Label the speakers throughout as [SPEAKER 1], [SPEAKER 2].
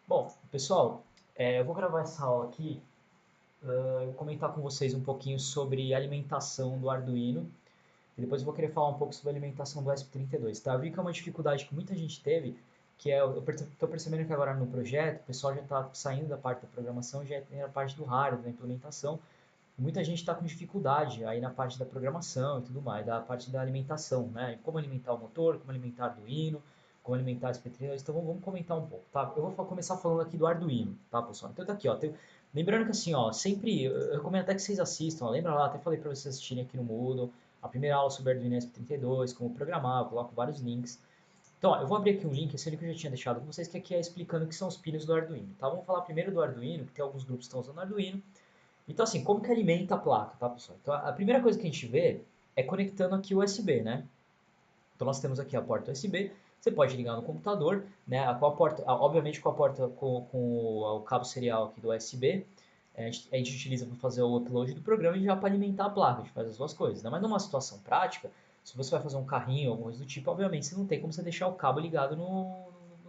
[SPEAKER 1] Bom, pessoal, eu vou gravar essa aula aqui, eu vou comentar com vocês um pouquinho sobre alimentação do Arduino e depois eu vou querer falar um pouco sobre a alimentação do ESP32, tá? Eu vi que é uma dificuldade que muita gente teve, que é, eu estou percebendo que agora no projeto o pessoal já está saindo da parte da programação e já tem a parte do hardware, da implementação. Muita gente está com dificuldade aí na parte da programação e tudo mais, da parte da alimentação, né? Como alimentar o motor, como alimentar o Arduino, como alimentar as petrinas. Então vamos comentar um pouco, tá? Eu vou começar falando aqui do Arduino, tá, pessoal? Então tá aqui, ó. Lembrando que assim, ó, sempre eu recomendo até que vocês assistam, ó, lembra lá, até falei para vocês assistirem aqui no Moodle, a primeira aula sobre Arduino ESP32, como programar, eu coloco vários links. Então, ó, eu vou abrir aqui um link, esse link eu já tinha deixado com vocês, que aqui é explicando o que são os pinos do Arduino, tá? Vamos falar primeiro do Arduino, que tem alguns grupos que estão usando Arduino, então, assim, como que alimenta a placa, tá, pessoal? Então, a primeira coisa que a gente vê é conectando aqui o USB, né? Então, nós temos aqui a porta USB, você pode ligar no computador, né? Com a porta, obviamente com a porta com o cabo serial aqui do USB, a gente utiliza para fazer o upload do programa e já para alimentar a placa, a gente faz as duas coisas, né? Mas numa situação prática, se você vai fazer um carrinho ou alguma coisa do tipo, obviamente você não tem como você deixar o cabo ligado no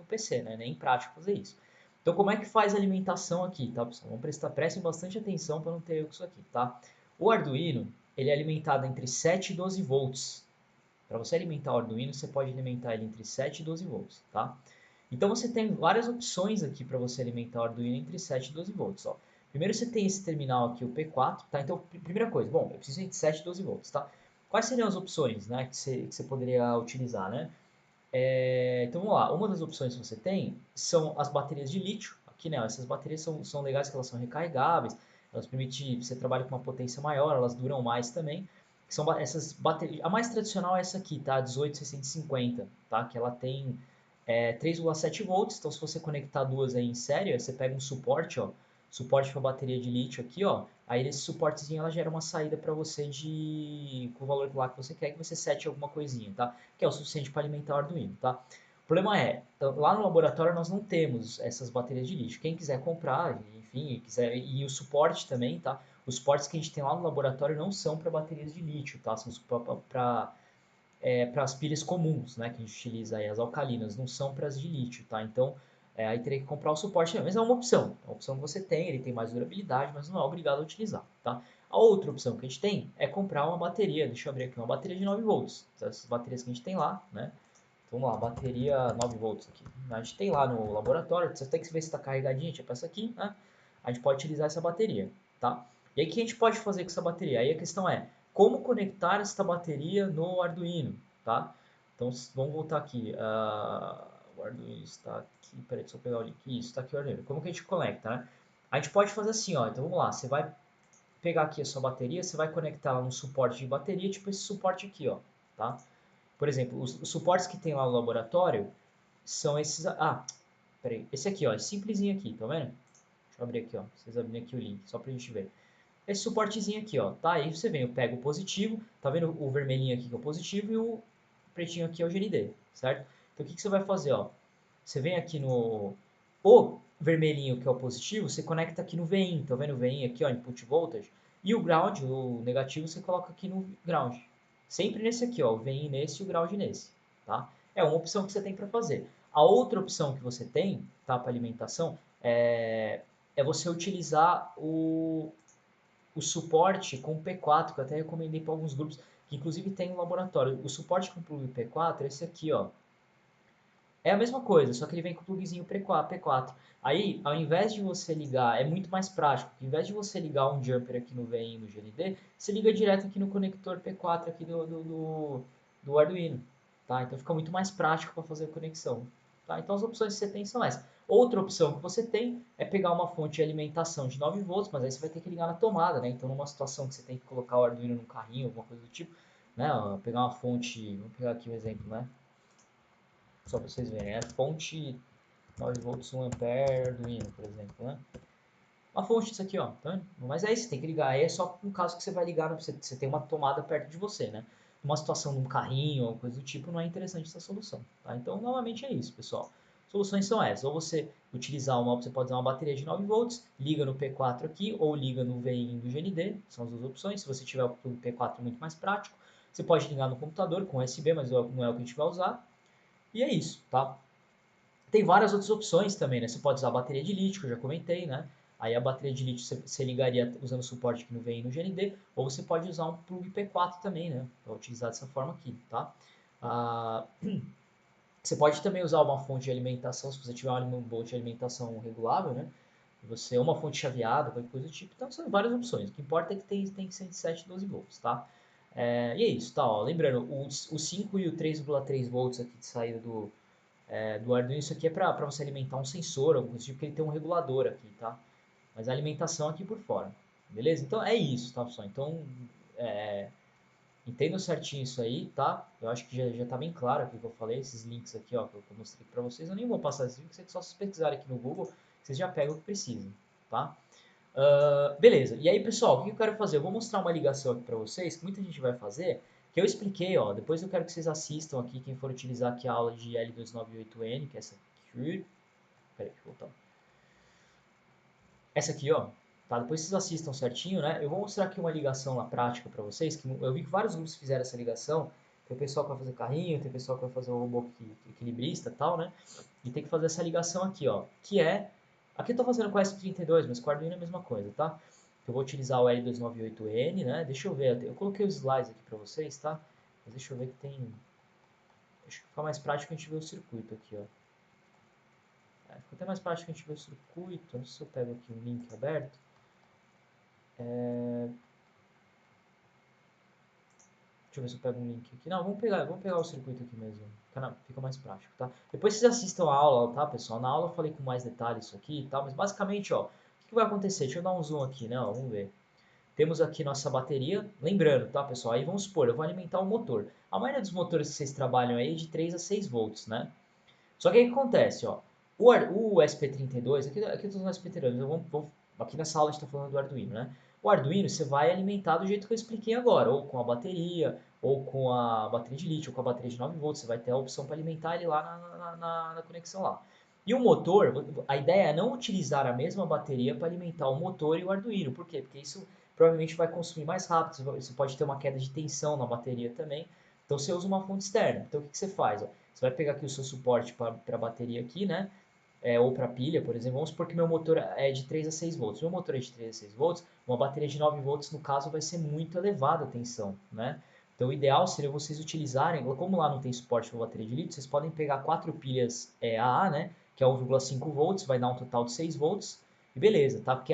[SPEAKER 1] PC, né? Nem prático fazer isso. Então, como é que faz a alimentação aqui, tá, pessoal? Prestem bastante atenção para não ter erro com isso aqui, tá? O Arduino, ele é alimentado entre 7 e 12 volts. Para você alimentar o Arduino, você pode alimentar ele entre 7 e 12 volts, tá? Então você tem várias opções aqui para você alimentar o Arduino entre 7 e 12 volts, ó. Primeiro você tem esse terminal aqui, o P4, tá? Então, primeira coisa, bom, eu preciso entre 7 e 12 volts, tá? Quais seriam as opções, né, que você poderia utilizar, né? Então vamos lá, uma das opções que você tem são as baterias de lítio. Aqui, né, essas baterias são legais que elas são recarregáveis, elas permitem você trabalhar com uma potência maior, elas duram mais também. Essas baterias, a mais tradicional é essa aqui, tá? A 18650, tá? Que ela tem 3,7 volts, então se você conectar duas aí em série, aí você pega um suporte, ó, suporte para bateria de lítio aqui, ó, aí nesse suportezinho ela gera uma saída para você com o valor lá que você quer que você sete alguma coisinha, tá? Que é o suficiente para alimentar o Arduino, tá? O problema é, então, lá no laboratório nós não temos essas baterias de lítio. Quem quiser comprar, enfim, e o suporte também, tá? Os suportes que a gente tem lá no laboratório não são para baterias de lítio, tá? São para as pilhas comuns, né, que a gente utiliza aí, as alcalinas, não são para as de lítio, tá? Então, aí teria que comprar o suporte, mas é uma opção que você tem, ele tem mais durabilidade, mas não é obrigado a utilizar, tá? A outra opção que a gente tem é comprar uma bateria, deixa eu abrir aqui, uma bateria de 9 volts, essas baterias que a gente tem lá, né? Então, vamos lá, bateria 9 volts aqui. A gente tem lá no laboratório, você tem que ver se está carregadinha, tipo essa aqui, né? A gente pode utilizar essa bateria, tá? E aí o que a gente pode fazer com essa bateria? Aí a questão é, como conectar essa bateria no Arduino, tá? Então vamos voltar aqui. O Arduino está aqui. Peraí, deixa eu pegar o link. Isso, está aqui o Arduino. Como que a gente conecta, né? A gente pode fazer assim, ó. Então vamos lá. Você vai pegar aqui a sua bateria, você vai conectar ela no suporte de bateria, tipo esse suporte aqui, ó. Tá? Por exemplo, os suportes que tem lá no laboratório são esses. Ah, peraí. Esse aqui, ó. É simplesinho aqui, tá vendo? Deixa eu abrir aqui, ó. Vocês abrirem aqui o link, só pra gente ver. Esse suportezinho aqui, ó, tá? Aí você vem, eu pego o positivo, tá vendo o vermelhinho aqui que é o positivo e o pretinho aqui é o GND, certo? Então o que você vai fazer, ó? Você vem aqui no o vermelhinho que é o positivo, você conecta aqui no VIN, tá vendo o VIN aqui, ó, input voltage, e o ground, o negativo, você coloca aqui no ground. Sempre nesse aqui, ó, o VIN nesse e o ground nesse, tá? É uma opção que você tem para fazer. A outra opção que você tem, tá, para alimentação, é você utilizar o suporte com o P4, que eu até recomendei para alguns grupos, que inclusive tem no laboratório. O suporte com o plug P4 é esse aqui, ó. É a mesma coisa, só que ele vem com o plugzinho P4. Aí, ao invés de você ligar, é muito mais prático. Ao invés de você ligar um jumper aqui no VIN e no GND, você liga direto aqui no conector P4 aqui do Arduino. Tá? Então fica muito mais prático para fazer a conexão. Tá? Então as opções que você tem são essas. Outra opção que você tem é pegar uma fonte de alimentação de 9 volts, mas aí você vai ter que ligar na tomada, né? Então numa situação que você tem que colocar o Arduino num carrinho, alguma coisa do tipo, né? Pegar uma fonte, vamos pegar aqui um exemplo, né? Só para vocês verem, fonte 9 volts 1 ampere Arduino, por exemplo, né? Uma fonte disso aqui, ó, tá vendo? Mas aí você tem que ligar, aí é só no caso que você vai ligar, você tem uma tomada perto de você, né? Numa situação de um carrinho ou coisa do tipo, não é interessante essa solução, tá? Então, novamente é isso, pessoal. Soluções são essas, ou você você pode usar uma bateria de 9 volts, liga no P4 aqui, ou liga no VIN do GND, são as duas opções. Se você tiver o P4 é muito mais prático, você pode ligar no computador com USB, mas não é o que a gente vai usar. E é isso, tá? Tem várias outras opções também, né? Você pode usar a bateria de lítio, que eu já comentei, né? Aí a bateria de lítio você ligaria usando o suporte que não vem no GND, ou você pode usar um plug P4 também, né? Para utilizar dessa forma aqui, tá? Ah, você pode também usar uma fonte de alimentação, se você tiver uma fonte de alimentação regulável, né? Você, uma fonte chaveada, qualquer coisa do tipo. Então são várias opções. O que importa é que tem 107 12 volts, tá? E é isso, tá? Ó, lembrando, o 5 e o 3,3 volts aqui de saída do Arduino, isso aqui é para você alimentar um sensor, algum coisa do tipo, porque ele tem um regulador aqui, tá? Mas a alimentação aqui por fora, beleza? Então é isso, tá, pessoal? Então, é, entendam certinho isso aí, tá? Eu acho que já tá bem claro aqui o que eu falei, esses links aqui, ó, que eu mostrei para vocês. Eu nem vou passar esses links, é só vocês pesquisarem aqui no Google, vocês já pegam o que precisam, tá? Beleza, e aí pessoal, o que eu quero fazer? Eu vou mostrar uma ligação aqui para vocês, que muita gente vai fazer, que eu expliquei, ó, depois eu quero que vocês assistam aqui, quem for utilizar aqui a aula de L298N, que é essa aqui, peraí, deixa eu voltar. Essa aqui, ó, tá? Depois vocês assistam certinho, né? Eu vou mostrar aqui uma ligação na prática para vocês, que eu vi que vários grupos fizeram essa ligação, tem o pessoal que vai fazer carrinho, tem o pessoal que vai fazer o robô equilibrista e tal, né? E tem que fazer essa ligação aqui, ó, que é, aqui eu tô fazendo com o ESP32, mas com o Arduino é a mesma coisa, tá? Eu vou utilizar o L298N, né? Deixa eu ver, eu coloquei os slides aqui para vocês, tá? Mas deixa eu ver que tem, acho que fica mais prático a gente ver o circuito aqui, ó. Fica até mais prático a gente ver o circuito, não sei se eu pego aqui um link aberto. Deixa eu ver se eu pego um link aqui. Não, vamos pegar o circuito aqui mesmo. Fica mais prático, tá? Depois vocês assistam a aula, tá, pessoal? Na aula eu falei com mais detalhes isso aqui e tal, mas basicamente, ó, o que vai acontecer? Deixa eu dar um zoom aqui, né? Ó, vamos ver. Temos aqui nossa bateria. Lembrando, tá, pessoal? Aí vamos supor, eu vou alimentar o motor. A maioria dos motores que vocês trabalham aí é de 3 a 6 volts, né? Só que o que acontece, ó? O SP32, aqui eu estou usando o SP32, aqui nessa aula a gente está falando do Arduino, né? O Arduino você vai alimentar do jeito que eu expliquei agora, ou com a bateria, ou com a bateria de lítio, ou com a bateria de 9 volts, você vai ter a opção para alimentar ele lá na conexão lá. E o motor, a ideia é não utilizar a mesma bateria para alimentar o motor e o Arduino. Por quê? Porque isso provavelmente vai consumir mais rápido, você pode ter uma queda de tensão na bateria também. Então você usa uma fonte externa. Então o que você faz? Ó? Você vai pegar aqui o seu suporte para a bateria aqui, né? Ou para pilha, por exemplo. Vamos supor que meu motor é de 3 a 6 volts. Meu motor é de 3 a 6 volts, uma bateria de 9 volts, no caso, vai ser muito elevada a tensão, né? Então o ideal seria vocês utilizarem, como lá não tem suporte para bateria de lítio, vocês podem pegar 4 pilhas AA, né? Que é 1,5 volts, vai dar um total de 6 volts. E beleza, tá? Porque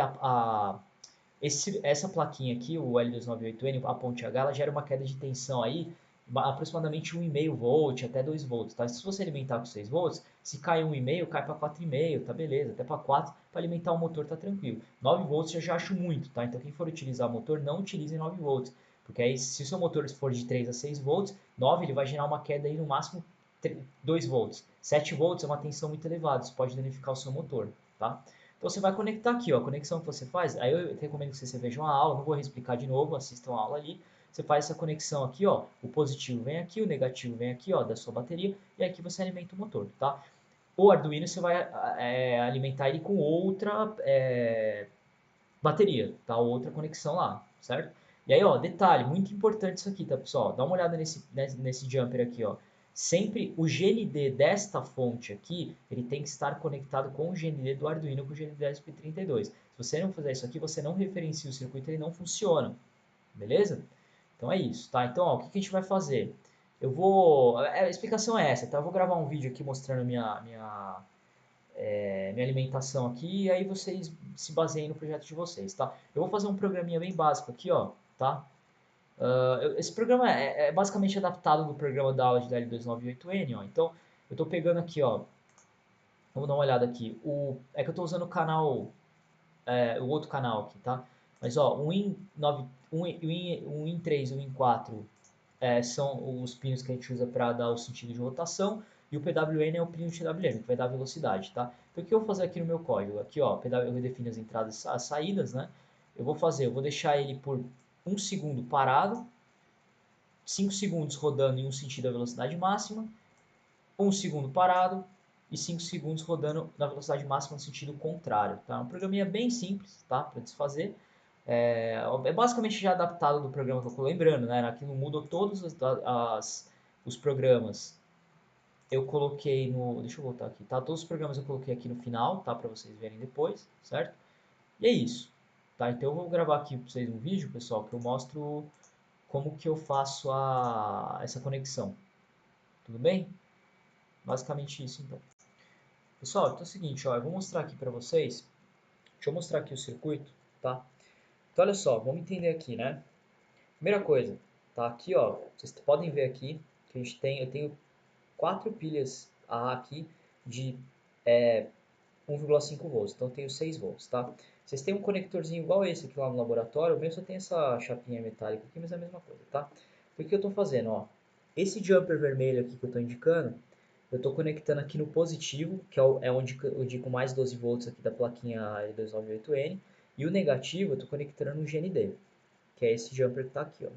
[SPEAKER 1] essa plaquinha aqui, o L298N, a ponte H, ela gera uma queda de tensão aí aproximadamente 1,5 volt até 2 volts, tá? Se você alimentar com 6 volts, se cai 1,5, cai para 4,5, tá beleza, até para 4, para alimentar o motor tá tranquilo. 9 volts eu já acho muito, tá? Então quem for utilizar o motor, não utilize 9 volts, porque aí se o seu motor for de 3 a 6 volts, 9 ele vai gerar uma queda aí no máximo 2 volts. 7 volts é uma tensão muito elevada, isso pode danificar o seu motor, tá? Então você vai conectar aqui, ó, a conexão que você faz, aí eu recomendo que você veja uma aula, não vou explicar de novo, assistam a aula ali. Você faz essa conexão aqui, ó, o positivo vem aqui, o negativo vem aqui, ó, da sua bateria, e aqui você alimenta o motor, tá? O Arduino você vai alimentar ele com outra bateria, tá? Outra conexão lá, certo? E aí, ó, detalhe, muito importante isso aqui, tá, pessoal? Dá uma olhada nesse jumper aqui, ó. Sempre o GND desta fonte aqui, ele tem que estar conectado com o GND do Arduino, com o GND SP32. Se você não fizer isso aqui, você não referencia o circuito, ele não funciona, beleza? Então é isso, tá? Então, ó, o que a gente vai fazer? A explicação é essa, tá? Eu vou gravar um vídeo aqui mostrando minha alimentação aqui, e aí vocês se baseiem no projeto de vocês, tá? Eu vou fazer um programinha bem básico aqui, ó, tá? Esse programa é basicamente adaptado do programa da aula de DL298N, ó. Então, eu tô pegando aqui, ó, vamos dar uma olhada aqui. É que eu tô usando o canal, o outro canal aqui, tá? Mas, ó, o IN3 e o IN4 são os pinos que a gente usa para dar o sentido de rotação, e o PWN é o pino de TWM, que vai dar velocidade, tá? Então o que eu vou fazer aqui no meu código? Aqui, ó, eu defino as entradas e as saídas, né? Eu vou deixar ele por 1 segundo parado, 5 segundos rodando em um sentido da velocidade máxima, 1 segundo parado e 5 segundos rodando na velocidade máxima no sentido contrário, tá? Um programinha bem simples, tá? Para desfazer. É basicamente já adaptado do programa que eu estou lembrando, né? Aquilo mudou todos os programas eu coloquei no... Deixa eu voltar aqui, tá? Todos os programas eu coloquei aqui no final, tá? Para vocês verem depois, certo? E é isso, tá? Então eu vou gravar aqui para vocês um vídeo, pessoal, que eu mostro como que eu faço essa conexão. Tudo bem? Basicamente isso, então. Pessoal, então é o seguinte, ó, eu vou mostrar aqui para vocês. Deixa eu mostrar aqui o circuito, tá? Então olha só, vamos entender aqui, né? Primeira coisa, tá? Aqui, ó, vocês podem ver aqui que eu tenho 4 pilhas A aqui de 1,5 volts, então eu tenho 6 volts, tá? Vocês têm um conectorzinho igual esse aqui lá no laboratório, o meu só tem essa chapinha metálica aqui, mas é a mesma coisa, tá? O que eu estou fazendo, ó? Esse jumper vermelho aqui que eu estou indicando, eu estou conectando aqui no positivo, que é onde eu indico mais 12 volts aqui da plaquinha L298N, e o negativo eu estou conectando no GND, que é esse jumper que está aqui, ó.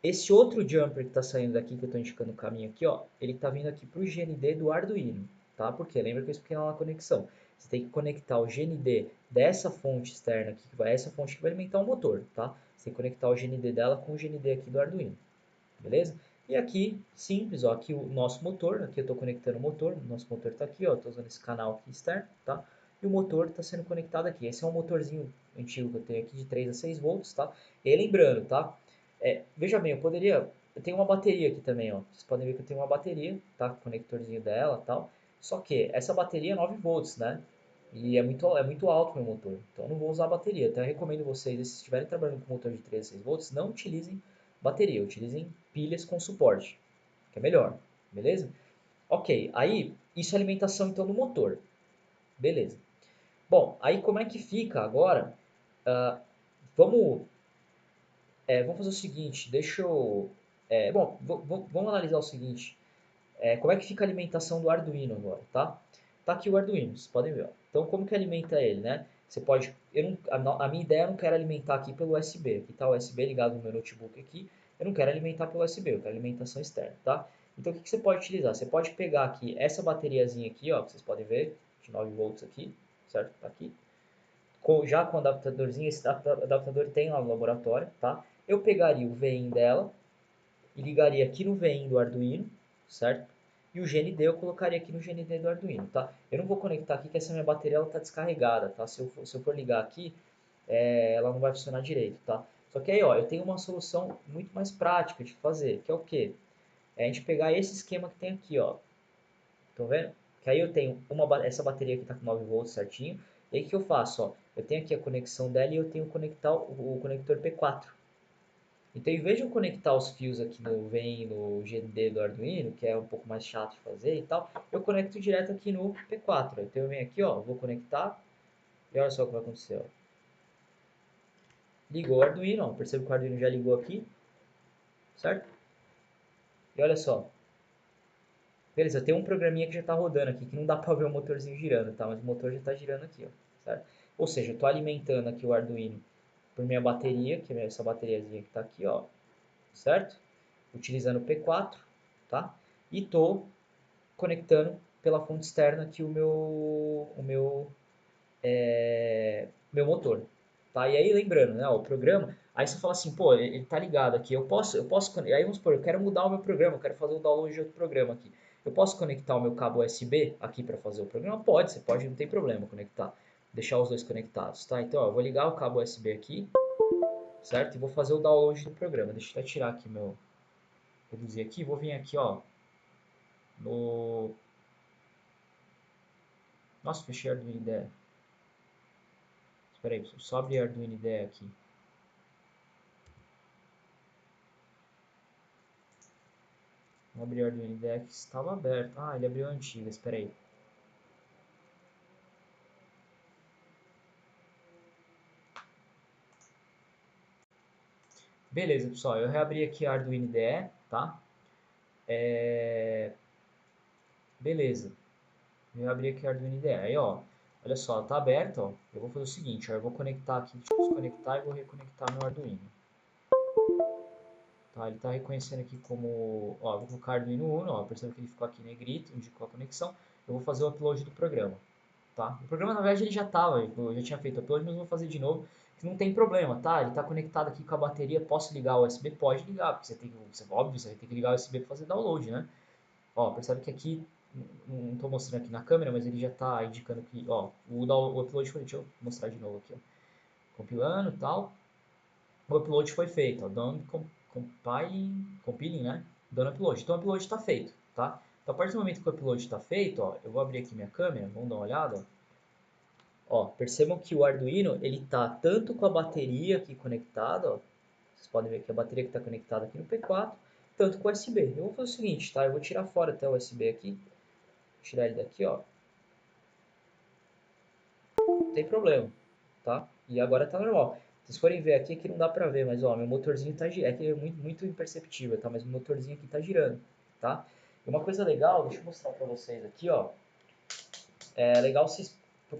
[SPEAKER 1] Esse outro jumper que está saindo daqui, que eu estou indicando o caminho aqui, ó, ele está vindo aqui para o GND do Arduino, tá? Porque lembra que eu expliquei lá na conexão. Você tem que conectar o GND dessa fonte externa aqui, que vai essa fonte que vai alimentar o motor, tá? Você tem que conectar o GND dela com o GND aqui do Arduino, beleza? E aqui, simples, ó, aqui o nosso motor, aqui eu estou conectando o motor, o nosso motor está aqui, ó, estou usando esse canal aqui externo, tá? E o motor está sendo conectado aqui. Esse é um motorzinho antigo que eu tenho aqui de 3 a 6 volts, tá? E lembrando, tá? Veja bem, eu tenho uma bateria aqui também, ó. Vocês podem ver que eu tenho uma bateria, tá? Com o conectorzinho dela, tal. Só que essa bateria é 9 volts, né? E é muito alto o meu motor, então eu não vou usar a bateria. Então eu recomendo vocês, se estiverem trabalhando com motor de 3 a 6 volts, não utilizem bateria, utilizem pilhas com suporte, que é melhor, beleza? Ok, aí isso é alimentação então do motor, beleza. Bom, aí como é que fica agora? Ah, vamos vamos fazer o seguinte, deixa eu... vamos analisar o seguinte. Como é que fica a alimentação do Arduino agora, tá? Tá aqui o Arduino, vocês podem ver. Ó. Então, como que alimenta ele, né? Você pode... a minha ideia eu não quero alimentar aqui pelo USB. Aqui tá o USB ligado no meu notebook aqui. Eu não quero alimentar pelo USB, eu quero alimentação externa, tá? Então, o que você pode utilizar? Você pode pegar aqui essa bateriazinha aqui, ó, que vocês podem ver, de 9 volts aqui, certo? Tá aqui já com o adaptadorzinho, esse adaptador tem lá no laboratório, tá? Eu pegaria o VIN dela e ligaria aqui no VIN do Arduino, certo? E o GND eu colocaria aqui no GND do Arduino, tá? Eu não vou conectar aqui que essa minha bateria está descarregada, tá? Se eu for ligar aqui, ela não vai funcionar direito, tá? Só que aí, ó, eu tenho uma solução muito mais prática de fazer, que é o quê? É a gente pegar esse esquema que tem aqui, ó. Estão vendo? Que aí eu tenho essa bateria aqui está com 9 volts certinho. E aí o que eu faço? Ó? Eu tenho aqui a conexão dela e eu tenho que conectar o conector P4. Então, em vez de eu conectar os fios aqui no VIN no GND do Arduino, que é um pouco mais chato de fazer e tal, eu conecto direto aqui no P4. Então, eu venho aqui, ó, vou conectar e olha só o que vai acontecer. Ó. Ligou o Arduino, ó, percebe que o Arduino já ligou aqui, certo? E olha só, beleza, tem um programinha que já está rodando aqui, que não dá para ver o motorzinho girando, tá? Mas o motor já está girando aqui, ó, certo? Ou seja, eu estou alimentando aqui o Arduino por minha bateria, que é essa bateriazinha que está aqui, ó, certo? Utilizando o P4, tá? E estou conectando pela fonte externa aqui meu motor, tá? E aí lembrando, né, o programa, aí você fala assim, pô, ele tá ligado aqui, aí vamos supor, eu quero mudar o meu programa, eu quero fazer o download de outro programa aqui. Eu posso conectar o meu cabo USB aqui para fazer o programa? Pode, você pode, não tem problema conectar, deixar os dois conectados, tá? Então, ó, eu vou ligar o cabo USB aqui, certo? E vou fazer o download do programa. Deixa eu até tirar aqui reduzir aqui, vou vir aqui, ó, no... Nossa, fechei Arduino IDE. Espera aí, só abrir Arduino IDE aqui. Vamos abrir o Arduino IDE que estava aberto. Ah, ele abriu a antiga, espera aí. Beleza, pessoal, eu reabri aqui a Arduino IDE, tá? Beleza, eu reabri aqui a Arduino IDE. Aí, ó, olha só, tá aberto, ó. Eu vou fazer o seguinte, ó, eu vou conectar aqui, deixa eu desconectar e vou reconectar meu Arduino. Tá, ele tá reconhecendo aqui como, ó, eu vou colocar Arduino Uno, ó, percebe que ele ficou aqui negrito, indicou a conexão. Eu vou fazer o upload do programa. Tá? O programa, na verdade, ele já estava, eu já tinha feito upload, mas eu vou fazer de novo, que não tem problema, tá? Ele está conectado aqui com a bateria, posso ligar o USB? Pode ligar, porque óbvio, você vai ter que ligar o USB para fazer download, né? Ó, percebe que aqui, não estou mostrando aqui na câmera, mas ele já está indicando que, ó, o upload foi, deixa eu mostrar de novo aqui, ó, compilando e tal, o upload foi feito, ó, done compiling, né, done upload, então o upload está feito, tá? Então a partir do momento que o upload está feito, ó, eu vou abrir aqui minha câmera, vamos dar uma olhada, ó, percebam que o Arduino, ele tá tanto com a bateria aqui conectada, ó, vocês podem ver que a bateria que está conectada aqui no P4, tanto com o USB. Eu vou fazer o seguinte, tá? Eu vou tirar fora até o USB aqui. Vou tirar ele daqui, ó. Não tem problema, tá? E agora tá normal. Se vocês forem ver aqui, aqui não dá pra ver, mas ó, meu motorzinho tá girando. É que é muito imperceptível, tá? Mas o motorzinho aqui tá girando, tá? E uma coisa legal, deixa eu mostrar pra vocês aqui, ó. É legal vocês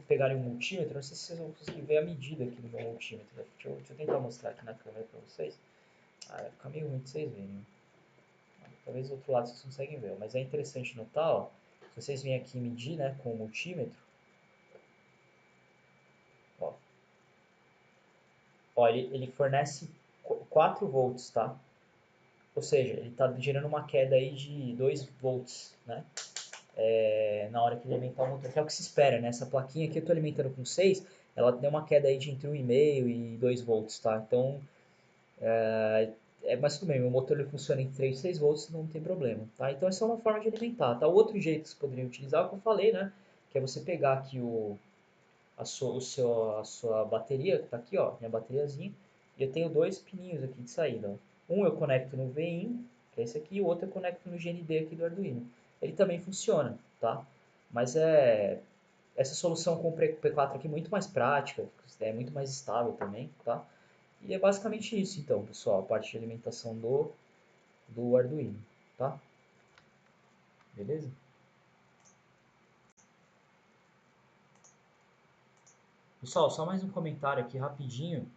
[SPEAKER 1] pegarem um multímetro. Não sei se vocês vão conseguir ver a medida aqui do meu multímetro. Deixa eu tentar mostrar aqui na câmera pra vocês. Ah, vai ficar meio ruim de vocês verem. Talvez do outro lado vocês conseguem ver, mas é interessante notar, ó, se vocês vêm aqui medir, né, com o multímetro, ó, ó ele fornece 4 volts, tá? Ou seja, ele está gerando uma queda aí de 2 volts, né? Na hora que ele alimentar o motor, que é o que se espera, né? Essa plaquinha aqui eu estou alimentando com 6, ela deu uma queda aí de entre 1,5 e 2 volts, tá? Então, mas tudo bem, meu motor ele funciona em 3 e 6 volts, não tem problema, tá? Então essa é uma forma de alimentar, tá? O outro jeito que você poderia utilizar é o que eu falei, né? Que é você pegar aqui a sua bateria, que está aqui, ó, minha bateriazinha, e eu tenho dois pininhos aqui de saída. Ó. Um eu conecto no VIN, que é esse aqui, e o outro eu conecto no GND aqui do Arduino. Ele também funciona, tá? Mas essa solução com o P4 aqui é muito mais prática, é muito mais estável também, tá? E é basicamente isso, então, pessoal, a parte de alimentação do Arduino, tá? Beleza? Pessoal, só mais um comentário aqui rapidinho.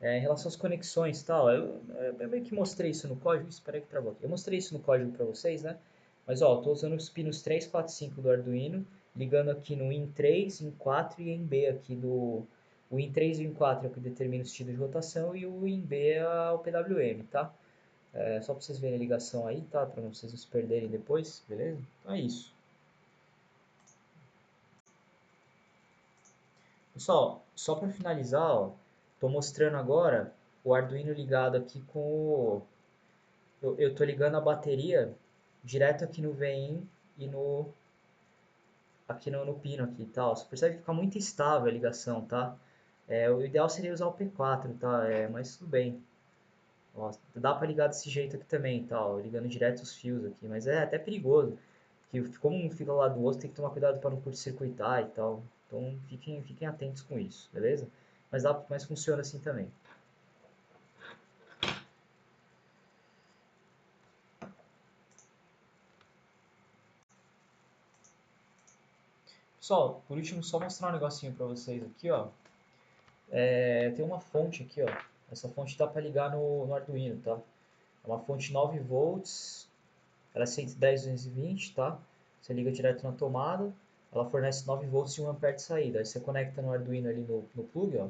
[SPEAKER 1] Em relação às conexões e tal, eu meio que mostrei isso no código, espera que travou aqui. Eu mostrei isso no código para vocês, né? Mas ó, estou usando os pinos 3, 4, 5 do Arduino, ligando aqui no IN3, IN4 e INB aqui do... O IN3 e o IN4 é o que determina o estilo de rotação e o INB é o PWM, tá? Só para vocês verem a ligação aí, tá? Para vocês não se perderem depois, beleza? Então é isso. Pessoal, só para finalizar, ó, estou mostrando agora o Arduino ligado aqui com o... Eu tô ligando a bateria direto aqui no VIN e aqui no pino aqui, tá? Você percebe que fica muito estável a ligação, tá? O ideal seria usar o P4, tá? Mas tudo bem. Ó, dá para ligar desse jeito aqui também, tá? Ó, ligando direto os fios aqui, mas é até perigoso. Que como um fica lá do outro, tem que tomar cuidado para não curto-circuitar e tal. Então fiquem atentos com isso, beleza? Mas funciona assim também. Pessoal, por último, só mostrar um negocinho para vocês aqui, ó. Tem uma fonte aqui, ó. Essa fonte dá para ligar no Arduino, tá? É uma fonte 9 volts, ela é 110 220, tá? Você liga direto na tomada, ela fornece 9 volts e 1 ampere de saída. Aí você conecta no Arduino ali no plug, ó.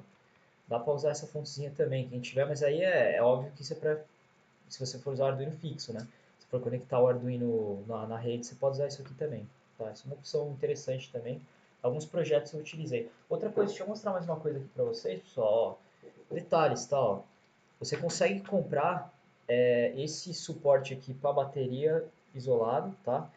[SPEAKER 1] Dá para usar essa fontezinha também, quem tiver, mas aí é óbvio que isso é para se você for usar o Arduino fixo, né? Se for conectar o Arduino na rede, você pode usar isso aqui também. Tá? Isso é uma opção interessante também. Alguns projetos eu utilizei. Outra coisa, deixa eu mostrar mais uma coisa aqui para vocês, pessoal. Ó. Detalhes, tá? Ó. Você consegue comprar esse suporte aqui para bateria isolado, tá?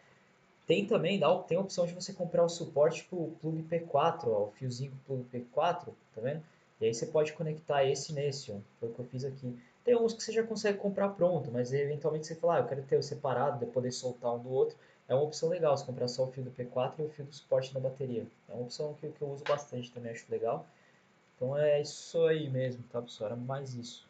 [SPEAKER 1] Tem também, tem a opção de você comprar o suporte para o plug P4, ó, o fiozinho plug P4, tá vendo? E aí você pode conectar esse nesse, ó, foi o que eu fiz aqui. Tem uns que você já consegue comprar pronto, mas eventualmente você fala, eu quero ter o separado, de poder soltar um do outro. É uma opção legal, você comprar só o fio do P4 e o fio do suporte da bateria. É uma opção que eu uso bastante também, acho legal. Então é isso aí mesmo, tá pessoal? Era mais isso.